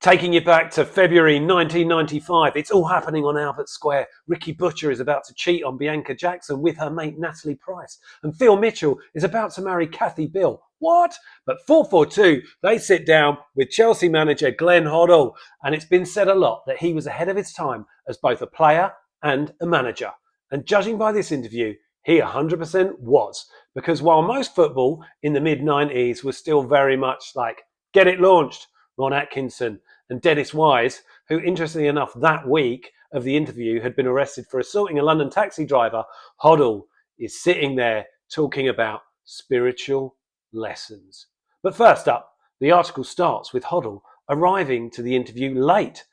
Taking you back to February 1995, it's all happening on Albert Square. Ricky Butcher is about to cheat on Bianca Jackson with her mate Natalie Price, and Phil Mitchell is about to marry Kathy Bill. What? But 442, they sit down with Chelsea manager Glenn Hoddle, and it's been said a lot that he was ahead of his time as both a player and a manager. And judging by this interview, he 100% was, because while most football in the mid-90s was still very much like, get it launched, Ron Atkinson and Dennis Wise, who interestingly enough that week of the interview had been arrested for assaulting a London taxi driver, Hoddle is sitting there talking about spiritual lessons. But first up, the article starts with Hoddle arriving to the interview late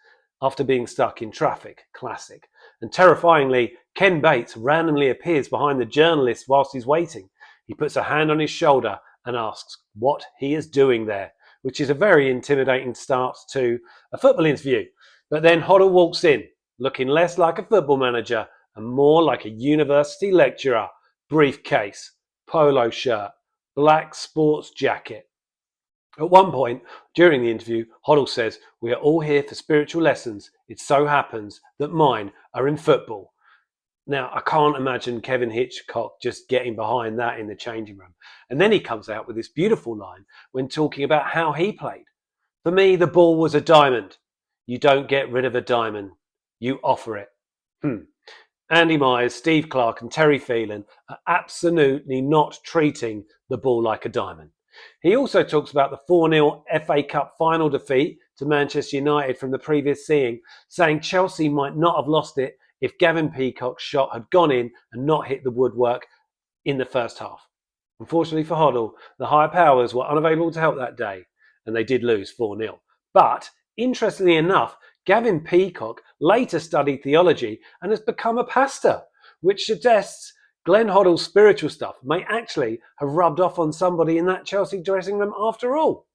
after being stuck in traffic. Classic. And terrifyingly, Ken Bates randomly appears behind the journalist whilst he's waiting. He puts a hand on his shoulder and asks what he is doing there, which is a very intimidating start to a football interview. But then Hoddle walks in, looking less like a football manager and more like a university lecturer. Briefcase, polo shirt, black sports jacket. At one point during the interview, Hoddle says, "We are all here for spiritual lessons. It so happens that mine are in football." Now, I can't imagine Kevin Hitchcock just getting behind that in the changing room. And then he comes out with this beautiful line when talking about how he played. "For me, the ball was a diamond. You don't get rid of a diamond. You offer it." Andy Myers, Steve Clark and Terry Phelan are absolutely not treating the ball like a diamond. He also talks about the 4-0 FA Cup final defeat to Manchester United from the previous season, saying Chelsea might not have lost it if Gavin Peacock's shot had gone in and not hit the woodwork in the first half. Unfortunately for Hoddle, the higher powers were unavailable to help that day, and they did lose 4-0. But, interestingly enough, Gavin Peacock later studied theology and has become a pastor, which suggests Glenn Hoddle's spiritual stuff may actually have rubbed off on somebody in that Chelsea dressing room after all.